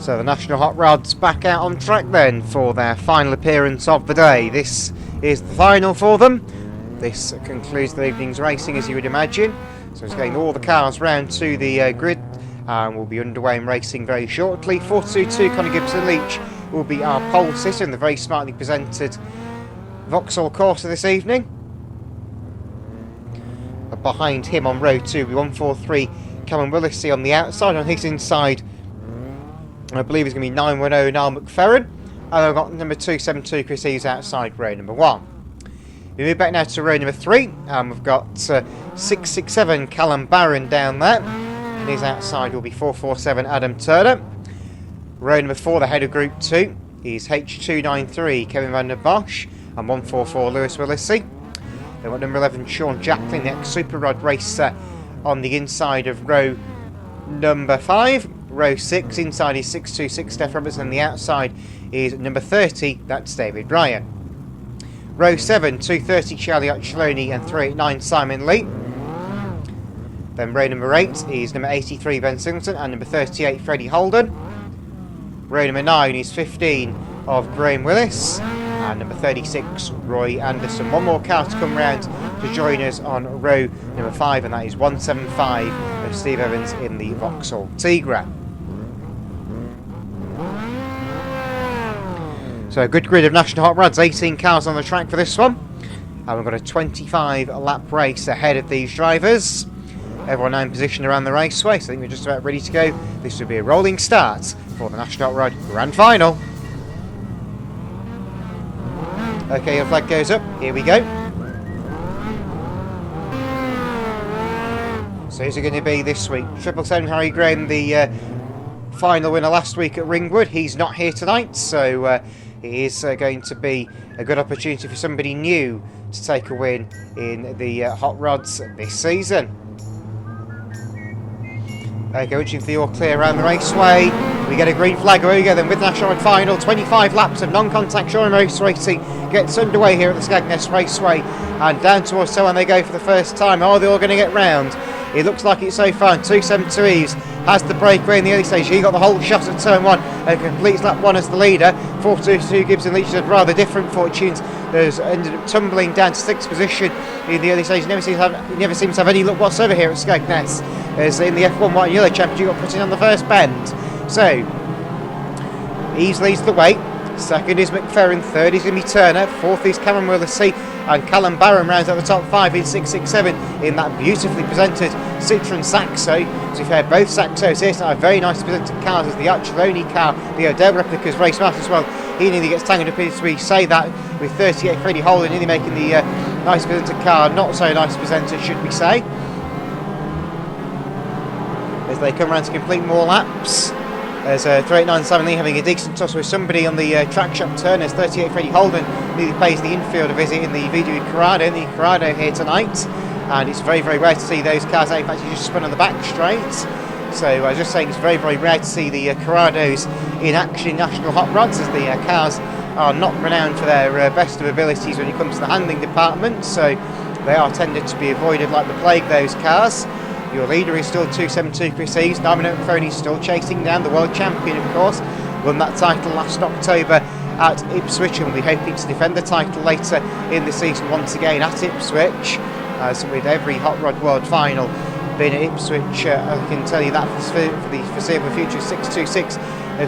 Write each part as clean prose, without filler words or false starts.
So the National Hot Rods back out on track then for their final appearance of the day. This is the final for them. This concludes the evening's racing, as you would imagine. So it's getting all the cars round to the grid, and we'll be underway in racing very shortly. 422 Connor Gibson-Leach will be our pole sitter in the very smartly presented Vauxhall Corsa this evening. Behind him on row 2 will be 143 Cameron Willissey on the outside. On his inside, I believe it's going to be 910 Niall McFerrin. And I've got number 272 Chris Eves outside row number 1. We move back now to row number 3, and we've got 667 Callum Barron down there. And his outside will be 447 Adam Turner. Row number 4, the head of group 2, is H293 Kevin van der Bosch and 144 Lewis Willissey. Then we've got number 11 Sean Jacklin, the ex-Super Rod racer, on the inside of row number 5. Row 6, inside is 626 Steph Robertson, and the outside is number 30, that's David Ryan. Row 7, 230 Charlie Occhialoni and 389 Simon Lee. Then row number 8 is number 83 Ben Singleton and number 38 Freddie Holden. Row number 9 is 15 of Graham Willis and number 36 Roy Anderson. One more car to come round to join us on row number 5, and that is 175 of Steve Evans in the Vauxhall Tigra. So a good grid of National Hot Rods, 18 cars on the track for this one. And we've got a 25 lap race ahead of these drivers. Everyone now in position around the raceway, so I think we're just about ready to go. This will be a rolling start for the National Hot Rod Grand Final. Okay, your flag goes up, here we go. So who's it going to be this week? 777 Harry Graham, the final winner last week at Ringwood. He's not here tonight, so it is going to be a good opportunity for somebody new to take a win in the Hot Rods this season. Okay, waiting for the all clear around the raceway. We get a green flag. Away we go then with the National Road final. 25 laps of non-contact showing race racing gets underway here at the Skegness Raceway. And down towards so when they go for the first time. Are they all going to get round? It looks like it so far. 272 Eves has the breakaway in the early stage. He got the whole shot at turn 1 and completes lap 1 as the leader. 422 Gibson-Leach had rather different fortunes. There's ended up tumbling down to 6th position in the early stage. He never seems to have any luck whatsoever here at Skegness. As in the F1 White and Yellow Championship got put in on the first bend. So Eves leads the way. Second is McFerrin, third is going to be Turner, fourth is Cameron Willissey, and Callum Barron rounds out the top 5 in 667 in that beautifully presented Citroen Saxo. To be fair, both Saxos here are very nicely presented cars, as the Occhialoni car, the Odell replicas race smart as well. He nearly gets tangled up as we say that, with 38 Freddie Holden nearly making the nice presented car not so nice presented, should we say. As they come around to complete more laps. There's 389 Simon Lee having a decent toss with somebody on the track shop turn. There's 38 Freddie Holden nearly pays the infield a visit in the VW Corrado here tonight. And it's very, very rare to see those cars. In fact, he just spun on the back straight. So I was just saying it's very, very rare to see the Corrados in action in National Hot Rods, as the cars are not renowned for their best of abilities when it comes to the handling department. So they are tended to be avoided like the plague, those cars. Your leader is still 272 Chris Eves. Nigel McFerrin is still chasing down the world champion, of course. Won that title last October at Ipswich, and will be hoping to defend the title later in the season once again at Ipswich. As with every Hot Rod World final being at Ipswich, I can tell you that for the foreseeable future. 626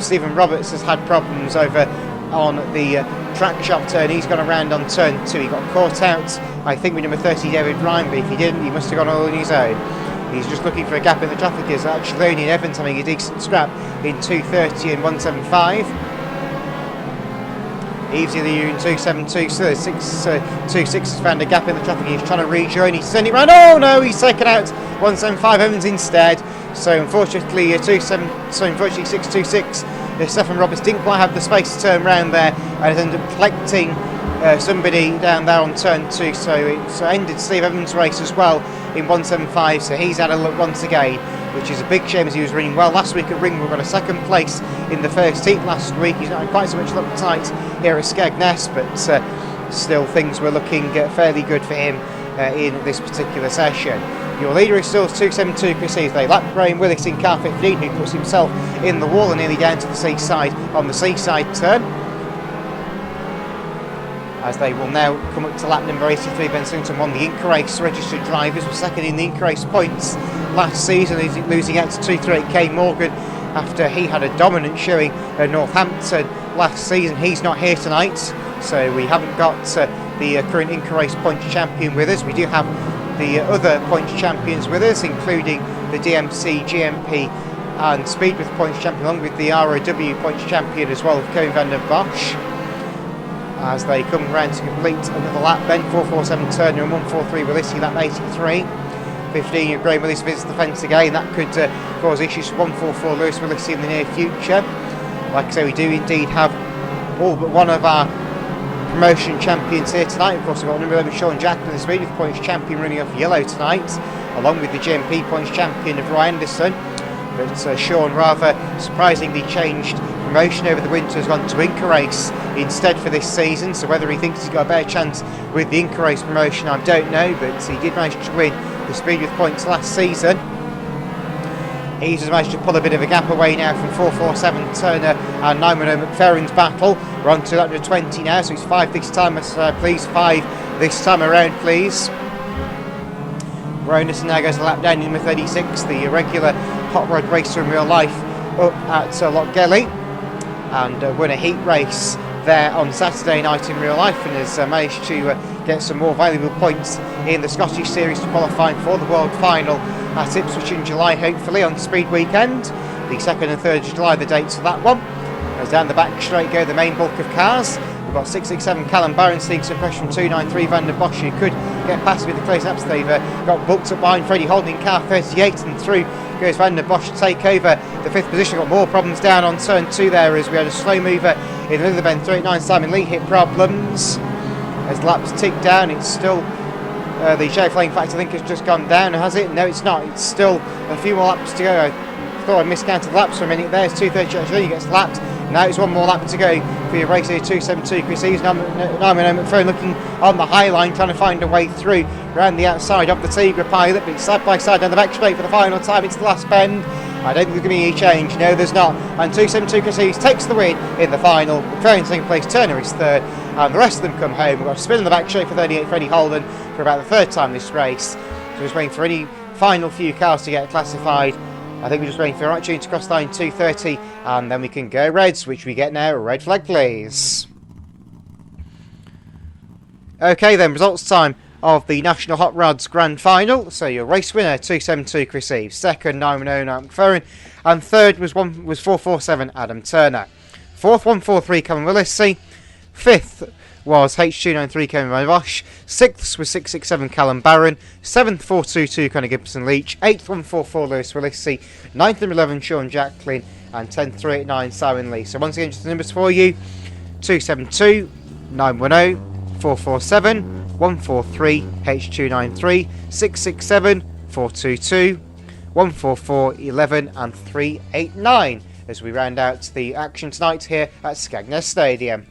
Stephen Roberts has had problems over on the track shop turn. He's gone around on turn 2. He got caught out, I think, with number 30 David Ryan, but if he didn't, he must have gone all on his own. He's just looking for a gap in the traffic. Is actually and Evans having a decent scrap in 230 and 175. Eves in 272, so 626 has found a gap in the traffic. He's trying to rejoin. He's sending it round. Oh no, he's taken out 175 Evans instead. So unfortunately, 626. Stephen Roberts didn't quite have the space to turn round there, and has ended up collecting somebody down there on turn 2. So it ended Steve Evans' race as well in 175. So he's had a look once again, which is a big shame, as he was running well last week at Ringwood. Got a second place in the first heat last week. He's not had quite so much luck tonight here at Skegness, but still things were looking fairly good for him in this particular session. Your leader is still 272 Chris Eves. They lap Graham Willis in car 15, who puts himself in the wall and nearly down to the seaside on the seaside turn. As they will now come up to lap number 83. Ben Singleton won the Inca Race. Registered drivers were second in the Inca Race points last season, losing out to 238K Morgan after he had a dominant showing at Northampton last season. He's not here tonight, so we haven't got the current Inca Race points champion with us. We do have the other points champions with us, including the DMC, GMP and Speedwith points champion, along with the ROW points champion as well, Kevin van der Bosch. As they come round to complete another lap, then 447 Turner and 143 Willissi, lap 83. 15 Graham Willis visits the fence again. That could cause issues for 144 Lewis Willissi in the near future. Like I say, we do indeed have all but one of our promotion champions here tonight. Of course, we've got number 11 Sean Jackman, the Speedwith points champion, running off yellow tonight, along with the GMP points champion of Roy Anderson. But Sean rather surprisingly changed promotion over the winter, has gone to Inca Race instead for this season. So whether he thinks he's got a better chance with the Inca Race promotion, I don't know. But he did manage to win the Speedwith points last season. He's just managed to pull a bit of a gap away now from 447 Turner and 910 McFerrin's battle. We're on to lap number 20 now, so it's 5 this time, please. 5 this time around, please. Ronison now goes to lap down in number 36, the irregular hot rod racer in real life up at Lochgelly, and won a heat race there on Saturday night in real life, and has managed to get some more valuable points in the Scottish Series to qualify for the World Final at Ipswich in July, hopefully on Speed Weekend. The 2nd and 3rd of July, the dates for that one. As down the back straight go the main bulk of cars. We've got 667 Callum Barron seeing some pressure from 293 Van der Bosch, who could get past with the close ups. They've got booked up behind Freddie Holding car 38, and through goes Van der Bosch to take over the 5th position. Got more problems down on turn 2 there, as we had a slow mover in the middle of the bend. 39 Simon Lee hit problems. As laps tick down, it's still the show flying factor, I think, has just gone down, has it? No, it's not. It's still a few more laps to go. I thought I miscounted the laps for a minute there. It's 2:30 actually, he gets lapped. Now it's one more lap to go for your race here, 272 Chris Eves. Now McFerrin looking on the high line, trying to find a way through around the outside of the Tigra pilot, but it's side by side down the back straight for the final time. It's the last bend. I don't think there's going to be any change. No, there's not. And 272 Chris Eves takes the win in the final. McFerrin second place, Turner is third, and the rest of them come home. We've got a spin in the back straight for 38 Freddie Holden for about the third time this race. So just waiting for any final few cars to get classified. I think we're just waiting for our tune to cross line 2:30, and then we can go reds, which we get now. Red flag, please. Okay then, results time of the National Hot Rods Grand Final. So your race winner, 272 Chris Eves. Second, 910 McFerrin. And third was 447 Adam Turner. Fourth, 143 Cameron Willissi. Fifth was H293 Kevin van der Bosch. Sixth was 667 Callum Barron. Seventh, 422 Conor Gibson Leach. Eighth, 144 Lewis Willissi. Ninth and 11 Sean Jacklin. And 10th, 389 Simon Lee. So once again, just the numbers for you: 272, 910, 447, 143, H293, 667, 422, 144, 11 and 389 as we round out the action tonight here at Skegness Stadium.